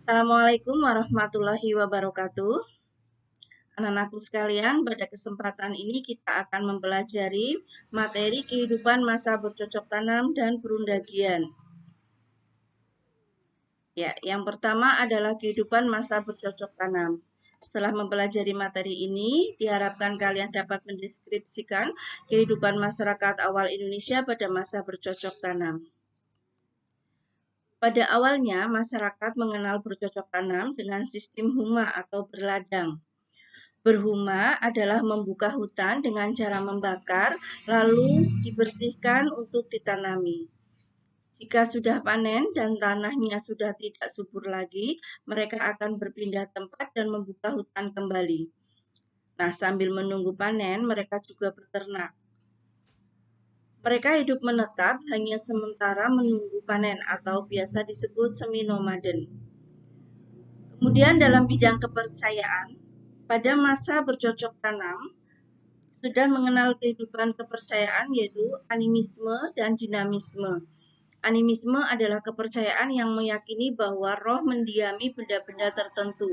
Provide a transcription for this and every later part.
Assalamualaikum warahmatullahi wabarakatuh. Anak-anakku sekalian, pada kesempatan ini kita akan mempelajari materi kehidupan masa bercocok tanam dan perundagian. Ya, yang pertama adalah kehidupan masa bercocok tanam. Setelah mempelajari materi ini, diharapkan kalian dapat mendeskripsikan kehidupan masyarakat awal Indonesia pada masa bercocok tanam. Pada awalnya, masyarakat mengenal bercocok tanam dengan sistem huma atau berladang. Berhuma adalah membuka hutan dengan cara membakar, lalu dibersihkan untuk ditanami. Jika sudah panen dan tanahnya sudah tidak subur lagi, mereka akan berpindah tempat dan membuka hutan kembali. Nah, sambil menunggu panen, mereka juga berternak. Mereka hidup menetap hanya sementara menunggu panen atau biasa disebut semi-nomaden. Kemudian dalam bidang kepercayaan, pada masa bercocok tanam, sudah mengenal kehidupan kepercayaan yaitu animisme dan dinamisme. Animisme adalah kepercayaan yang meyakini bahwa roh mendiami benda-benda tertentu.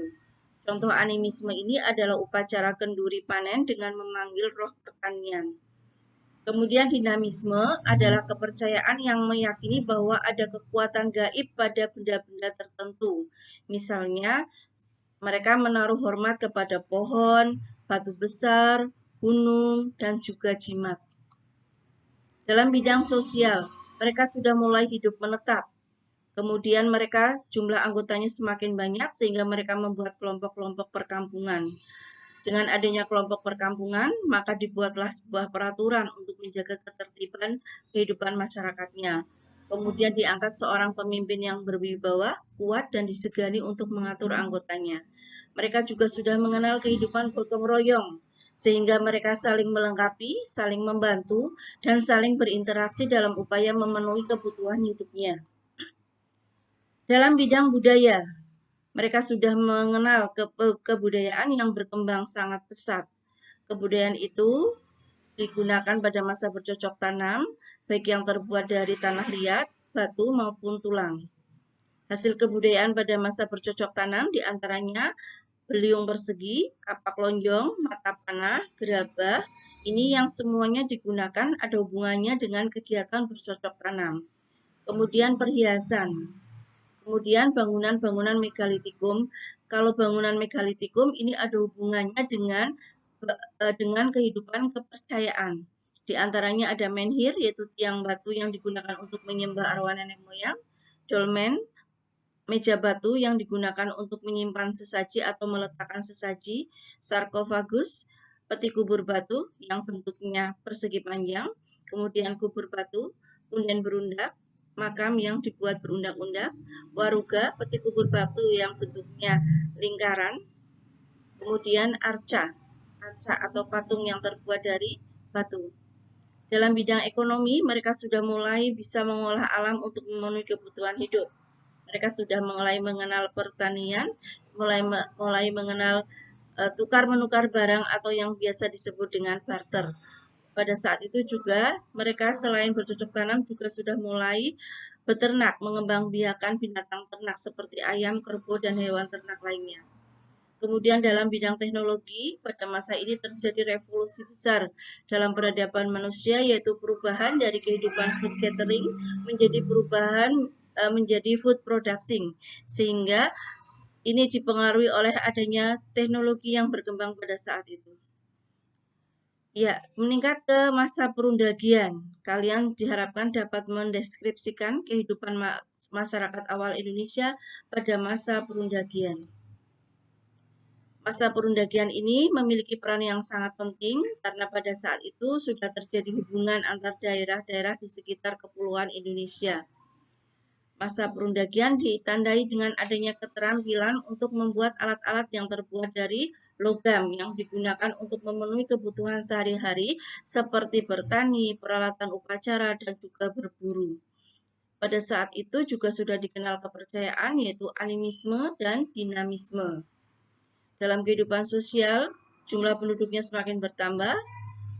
Contoh animisme ini adalah upacara kenduri panen dengan memanggil roh pertanian. Kemudian dinamisme adalah kepercayaan yang meyakini bahwa ada kekuatan gaib pada benda-benda tertentu. Misalnya, mereka menaruh hormat kepada pohon, batu besar, gunung, dan juga jimat. Dalam bidang sosial, mereka sudah mulai hidup menetap. Kemudian mereka jumlah anggotanya semakin banyak sehingga mereka membuat kelompok-kelompok perkampungan. Dengan adanya kelompok perkampungan, maka dibuatlah sebuah peraturan untuk menjaga ketertiban kehidupan masyarakatnya. Kemudian diangkat seorang pemimpin yang berwibawa, kuat, dan disegani untuk mengatur anggotanya. Mereka juga sudah mengenal kehidupan gotong royong, sehingga mereka saling melengkapi, saling membantu, dan saling berinteraksi dalam upaya memenuhi kebutuhan hidupnya. Dalam bidang budaya, mereka sudah mengenal kebudayaan yang berkembang sangat pesat. Kebudayaan itu digunakan pada masa bercocok tanam, baik yang terbuat dari tanah liat, batu, maupun tulang. Hasil kebudayaan pada masa bercocok tanam diantaranya beliung persegi, kapak lonjong, mata panah, gerabah. Ini yang semuanya digunakan ada hubungannya dengan kegiatan bercocok tanam. Kemudian perhiasan. Kemudian bangunan-bangunan megalitikum. Kalau bangunan megalitikum ini ada hubungannya dengan kehidupan kepercayaan. Di antaranya ada menhir, yaitu tiang batu yang digunakan untuk menyembah arwah nenek moyang, dolmen, meja batu yang digunakan untuk menyimpan sesaji atau meletakkan sesaji, sarkofagus, peti kubur batu yang bentuknya persegi panjang, kemudian kubur batu, punden berundak, makam yang dibuat berundak-undak, waruga, peti kubur batu yang bentuknya lingkaran, kemudian arca atau patung yang terbuat dari batu. Dalam bidang ekonomi, mereka sudah mulai bisa mengolah alam untuk memenuhi kebutuhan hidup. Mereka sudah mulai mengenal pertanian, mulai mengenal tukar menukar barang atau yang biasa disebut dengan barter. Pada saat itu juga mereka selain bercocok tanam juga sudah mulai beternak, mengembangbiakan binatang ternak seperti ayam, kerbau, dan hewan ternak lainnya. Kemudian dalam bidang teknologi, pada masa ini terjadi revolusi besar dalam peradaban manusia, yaitu perubahan dari kehidupan food catering menjadi food production, sehingga ini dipengaruhi oleh adanya teknologi yang berkembang pada saat itu. Ya, meningkat ke masa perundagian. Kalian diharapkan dapat mendeskripsikan kehidupan masyarakat awal Indonesia pada masa perundagian. Masa perundagian ini memiliki peran yang sangat penting karena pada saat itu sudah terjadi hubungan antar daerah-daerah di sekitar kepulauan Indonesia. Masa perundagian ditandai dengan adanya keterampilan untuk membuat alat-alat yang terbuat dari logam yang digunakan untuk memenuhi kebutuhan sehari-hari seperti bertani, peralatan upacara, dan juga berburu. Pada saat itu juga sudah dikenal kepercayaan yaitu animisme dan dinamisme. Dalam kehidupan sosial, jumlah penduduknya semakin bertambah.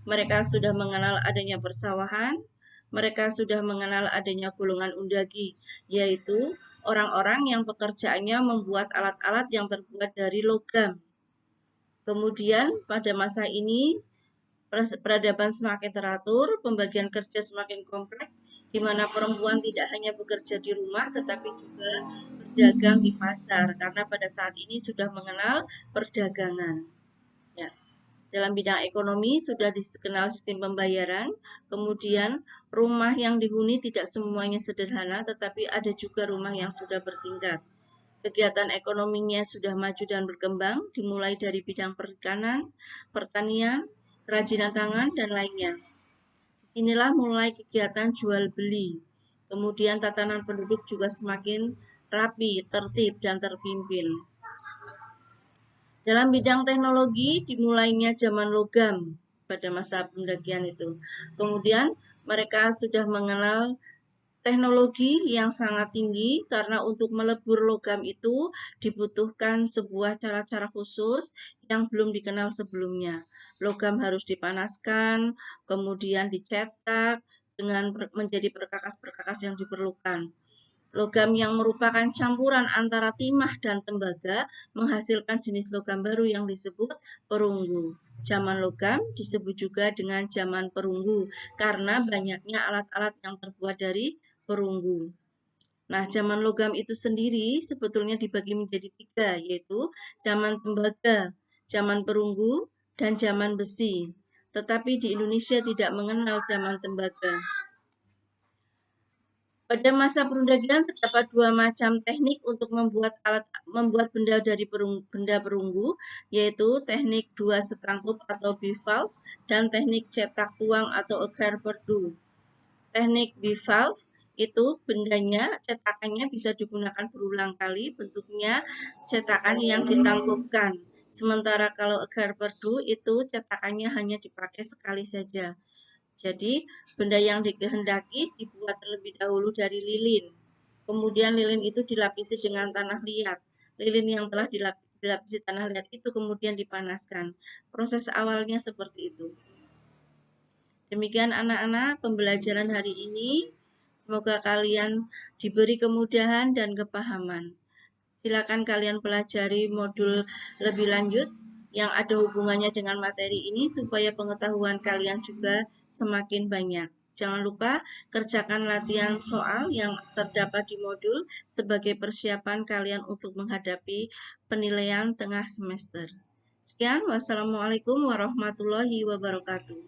Mereka sudah mengenal adanya persawahan. Mereka sudah mengenal adanya golongan undagi, yaitu orang-orang yang pekerjaannya membuat alat-alat yang terbuat dari logam. Kemudian pada masa ini peradaban semakin teratur, pembagian kerja semakin kompleks, di mana perempuan tidak hanya bekerja di rumah tetapi juga berdagang di pasar karena pada saat ini sudah mengenal perdagangan. Ya. Dalam bidang ekonomi sudah dikenal sistem pembayaran, kemudian rumah yang dihuni tidak semuanya sederhana, tetapi ada juga rumah yang sudah bertingkat. Kegiatan ekonominya sudah maju dan berkembang, dimulai dari bidang perikanan, pertanian, kerajinan tangan, dan lainnya. Disinilah mulai kegiatan jual beli. Kemudian tatanan penduduk juga semakin rapi, tertib, dan terpimpin. Dalam bidang teknologi dimulainya zaman logam pada masa pendakian itu. Kemudian mereka sudah mengenal teknologi yang sangat tinggi karena untuk melebur logam itu dibutuhkan sebuah cara-cara khusus yang belum dikenal sebelumnya. Logam harus dipanaskan, kemudian dicetak dengan menjadi perkakas-perkakas yang diperlukan. Logam yang merupakan campuran antara timah dan tembaga menghasilkan jenis logam baru yang disebut perunggu. Zaman logam disebut juga dengan zaman perunggu karena banyaknya alat-alat yang terbuat dari perunggu. Nah, zaman logam itu sendiri sebetulnya dibagi menjadi 3, yaitu zaman tembaga, zaman perunggu, dan zaman besi. Tetapi di Indonesia tidak mengenal zaman tembaga. Pada masa perundakian terdapat 2 macam teknik untuk membuat benda dari benda perunggu, yaitu teknik 2 setangkup atau bivalve dan teknik cetak tuang atau agar perdu. Teknik bivalve itu bendanya, cetakannya bisa digunakan berulang kali, bentuknya cetakan yang ditangkupkan. Sementara kalau agar perdu itu cetakannya hanya dipakai sekali saja. Jadi, benda yang dikehendaki dibuat terlebih dahulu dari lilin. Kemudian lilin itu dilapisi dengan tanah liat. Lilin yang telah dilapisi tanah liat itu kemudian dipanaskan. Proses awalnya seperti itu. Demikian anak-anak pembelajaran hari ini. Semoga kalian diberi kemudahan dan kepahaman. Silakan kalian pelajari modul lebih lanjut yang ada hubungannya dengan materi ini supaya pengetahuan kalian juga semakin banyak. Jangan lupa kerjakan latihan soal yang terdapat di modul sebagai persiapan kalian untuk menghadapi penilaian tengah semester. Sekian, wassalamualaikum warahmatullahi wabarakatuh.